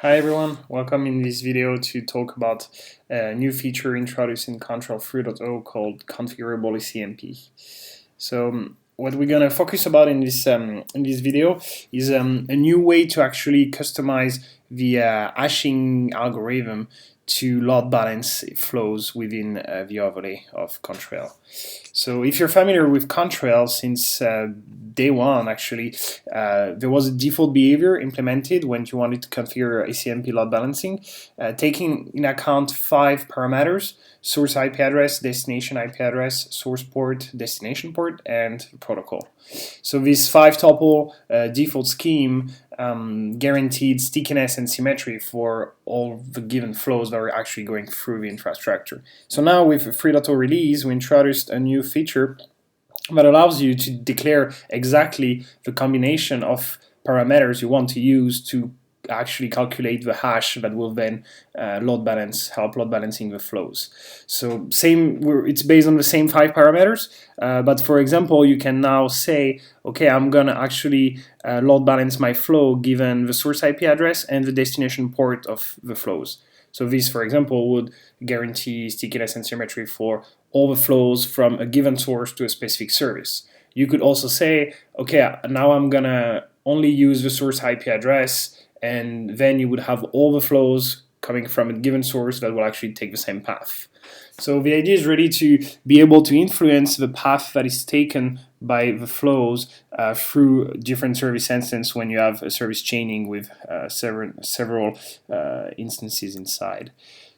Hi everyone, welcome in this video to talk about a new feature introduced in Contrail 3.0 called Configurable ECMP. So what we're gonna focus about in this video is a new way to actually customize the hashing algorithm to load balance flows within the overlay of Contrail. So if you're familiar with Contrail, since day one actually, there was a default behavior implemented when you wanted to configure ECMP load balancing, taking in account 5 parameters: source IP address, destination IP address, source port, destination port, and protocol. So this 5-tuple default scheme guaranteed stickiness and symmetry for all the given flows that are actually going through the infrastructure. So now with the 3.0 release, we introduced a new feature that allows you to declare exactly the combination of parameters you want to use to actually calculate the hash that will then help load balancing the flows. So it's based on the same 5 parameters, but for example, you can now say, okay, I'm gonna actually load balance my flow given the source IP address and the destination port of the flows. So this, for example, would guarantee stickiness and symmetry for all the flows from a given source to a specific service. You could also say, okay, now I'm gonna only use the source IP address, and then you would have all the flows coming from a given source that will actually take the same path. So the idea is really to be able to influence the path that is taken by the flows through different service instances when you have a service chaining with several instances inside.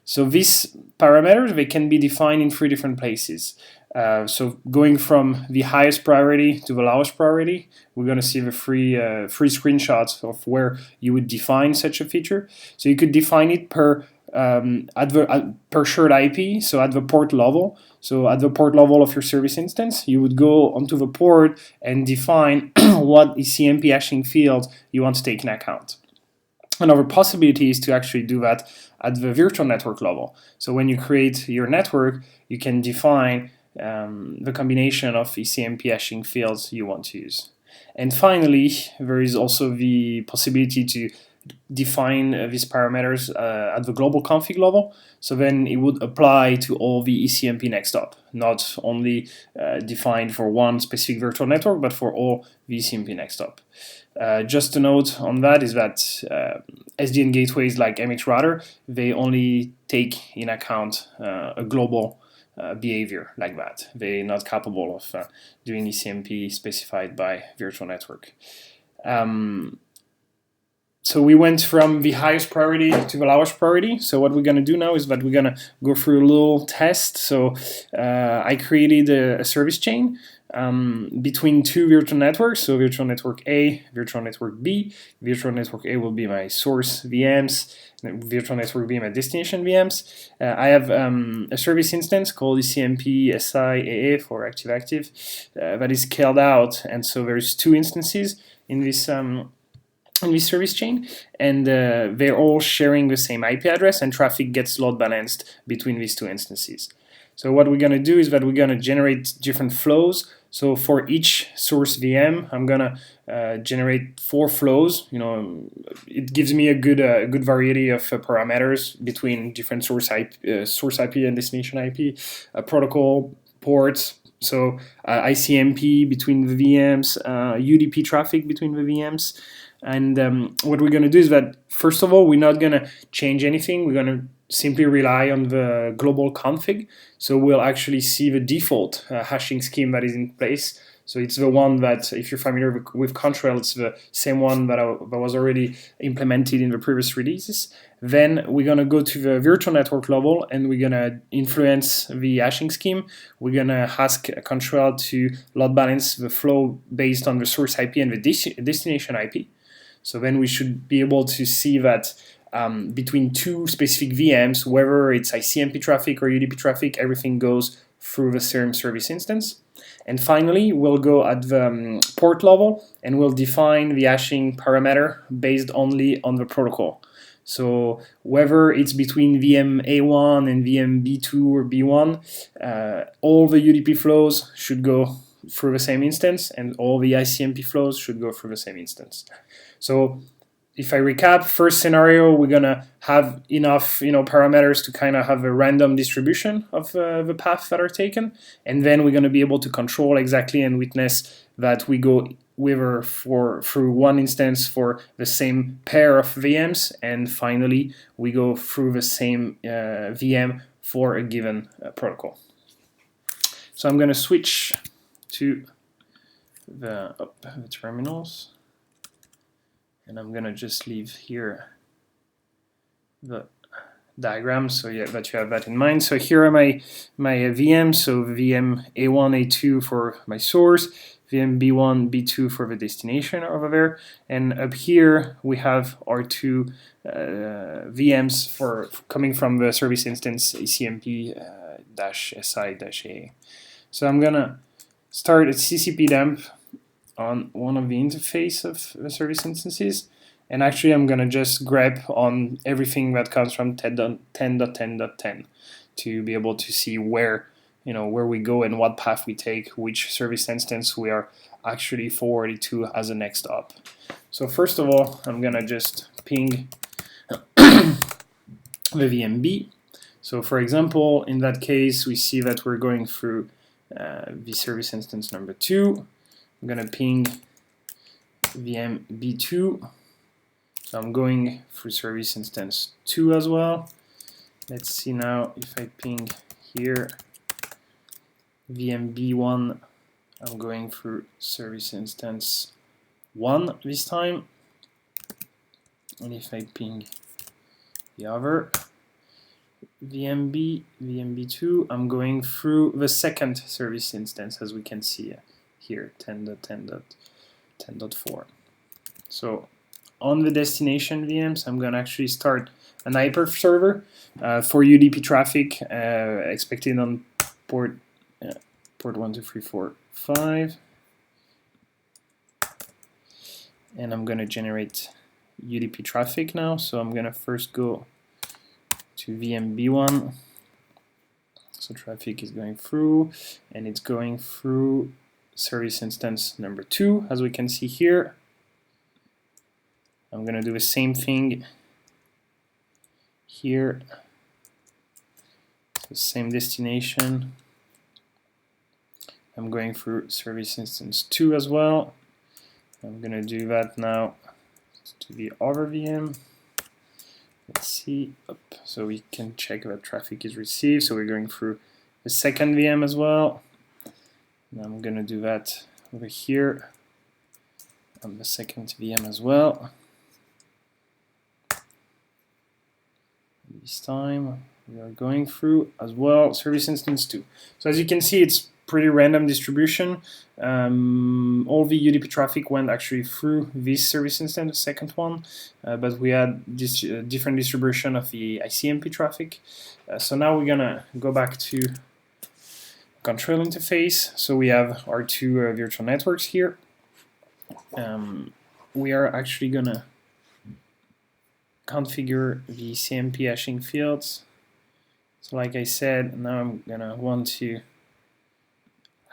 So these parameters, they can be defined in 3 different places. So going from the highest priority to the lowest priority, we're going to see the three screenshots of where you would define such a feature. So you could define it per shared IP, so at the port level. So at the port level of your service instance, you would go onto the port and define what ECMP hashing fields you want to take in account. Another possibility is to actually do that at the virtual network level. So when you create your network, you can define the combination of ECMP hashing fields you want to use. And finally, there is also the possibility to define these parameters at the global config level. So then it would apply to all the ECMP next up, not only defined for one specific virtual network, but for all the ECMP next up. Just a note on that is that SDN gateways like MHRouter, they only take in account a global behavior like that. They're not capable of doing ECMP specified by virtual network. So we went from the highest priority to the lowest priority. So what we're going to do now is that we're going to go through a little test. So I created a service chain between 2 virtual networks. So virtual network A, virtual network B. Virtual network A will be my source VMs. Virtual network B my destination VMs. I have a service instance called ECMP SI AA for active that is scaled out. And so there's 2 instances in this service chain, and they're all sharing the same IP address, and traffic gets load balanced between these 2 instances. So what we're going to do is that we're going to generate different flows. So for each source VM, I'm going to generate 4 flows. It gives me a good variety of parameters between different source IP and destination IP, protocol, ports. So ICMP between the VMs, UDP traffic between the VMs. And what we're going to do is that, first of all, we're not going to change anything. We're going to simply rely on the global config. So we'll actually see the default hashing scheme that is in place. So it's the one that, if you're familiar with Contrail, it's the same one that was already implemented in the previous releases. Then we're going to go to the virtual network level, and we're going to influence the hashing scheme. We're going to ask Contrail to load balance the flow based on the source IP and the destination IP. So then we should be able to see that between 2 specific VMs, whether it's ICMP traffic or UDP traffic, everything goes through the same service instance. And finally, we'll go at the port level, and we'll define the hashing parameter based only on the protocol. So whether it's between VM A1 and VM B2 or B1, all the UDP flows should go through the same instance, and all the ICMP flows should go through the same instance. So if I recap, first scenario, we're gonna have enough, parameters to kind of have a random distribution of the paths that are taken, and then we're gonna be able to control exactly and witness that we go through one instance for the same pair of VMs, and finally we go through the same VM for a given protocol. So I'm gonna switch to the terminals. And I'm gonna just leave here the diagram so that you have that in mind. So here are my VMs. So VM A1, A2 for my source, VM B1, B2 for the destination over there, and up here we have our two VMs for coming from the service instance ECMP-SI-A. So I'm gonna start a CCP dump on one of the interface of the service instances, and actually I'm gonna just grep on everything that comes from 10.10.10 to be able to see where we go and what path we take, which service instance we are actually forwarded to as a next stop. So first of all, I'm gonna just ping the VMB. So for example, in that case, we see that we're going through the service instance number 2. I'm gonna ping VM B2. So I'm going through service instance 2 as well. Let's see now if I ping here VM B1, I'm going through service instance 1 this time. And if I ping the other VMB2, I'm going through the second service instance, as we can see here, 10.10.10.4. So on the destination VMs, I'm going to actually start an hyper server for UDP traffic expected on port 1, 2, 3, 4, 5. And I'm going to generate UDP traffic now. So I'm going to first go to VMB1. So traffic is going through, and it's going through service instance number 2, as we can see here. I'm going to do the same thing here. The same destination. I'm going through service instance 2 as well. I'm going to do that now to the other VM. Let's see. So we can check that traffic is received. So we're going through the second VM as well. And I'm going to do that over here on the second VM as well. This time we are going through as well service instance 2. So as you can see, it's pretty random distribution. All the UDP traffic went actually through this service instance, the second one, but we had this different distribution of the ECMP traffic. So now we're gonna go back to Contrail interface. So we have our two virtual networks here. We are actually gonna configure the ECMP hashing fields. So like I said, now I'm gonna want to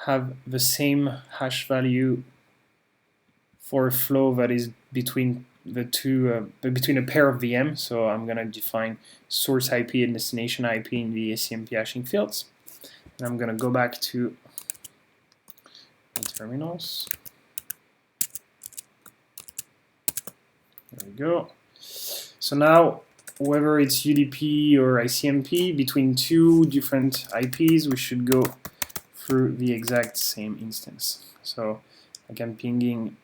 have the same hash value for a flow that is between the two, between a pair of VMs. So I'm gonna define source IP and destination IP in the ECMP hashing fields. And I'm gonna go back to the terminals. There we go. So now, whether it's UDP or ECMP, between two different IPs, we should go through the exact same instance. So I'm pinging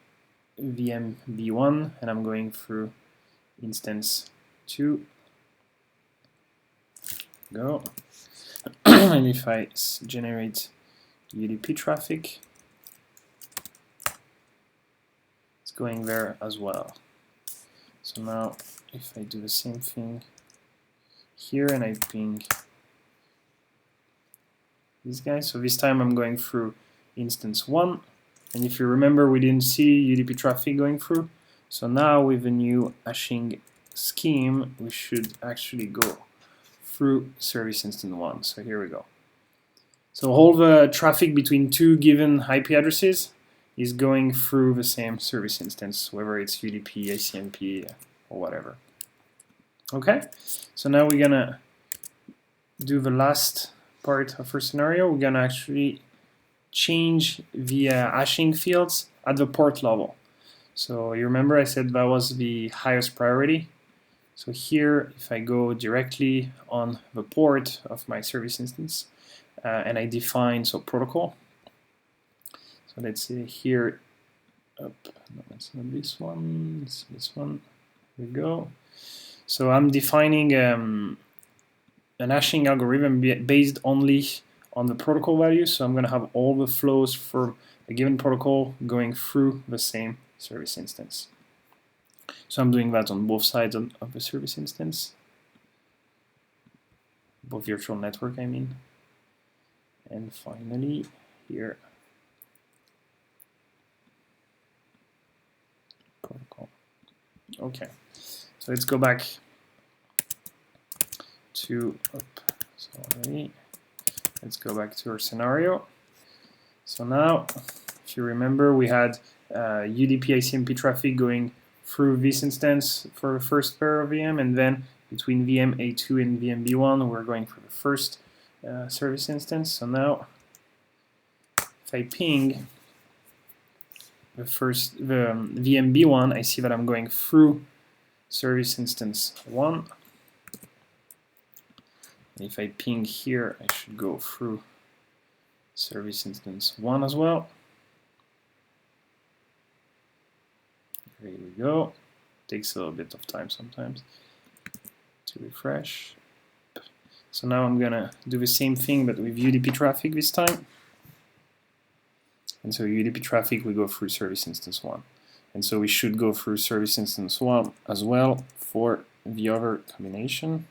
VM B1 and I'm going through instance 2. Go. And if I generate UDP traffic, it's going there as well. So now if I do the same thing here and I ping these guys, so this time I'm going through instance 1, and if you remember, we didn't see UDP traffic going through. So now with the new hashing scheme, we should actually go through service instance 1. So here we go. So all the traffic between two given IP addresses is going through the same service instance, whether it's UDP, ECMP, or whatever. Okay, so now we're gonna do the last part of our scenario. We're gonna actually change the hashing fields at the port level. So you remember I said that was the highest priority. So here, if I go directly on the port of my service instance, and I define protocol. So let's say here, no, it's not this one, it's this one. Here we go. So I'm defining an hashing algorithm based only on the protocol value. So I'm going to have all the flows for a given protocol going through the same service instance. So I'm doing that on both sides of the service instance, both virtual network, I mean. And finally, here, protocol. Okay, so let's go back to, sorry, let's go back to our scenario. So now, if you remember, we had UDP ICMP traffic going through this instance for the first pair of VM, and then between VM A2 and VM B1, we're going for the first service instance. So now, if I ping the VM B1, I see that I'm going through service instance 1. And if I ping here, I should go through service instance 1 as well. There we go. Takes a little bit of time sometimes to refresh. So now I'm gonna do the same thing but with UDP traffic this time. And so UDP traffic, we go through service instance 1. And so we should go through service instance 1 as well for the other combination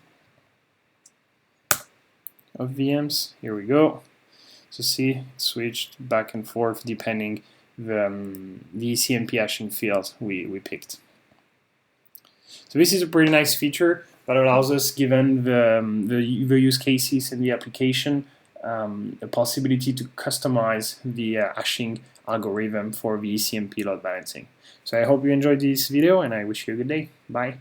of VMs. Here we go. So see, it switched back and forth depending the ECMP hashing field we picked. So this is a pretty nice feature that allows us, given the use cases in the application, a possibility to customize the hashing algorithm for the ECMP load balancing. So I hope you enjoyed this video, and I wish you a good day. Bye.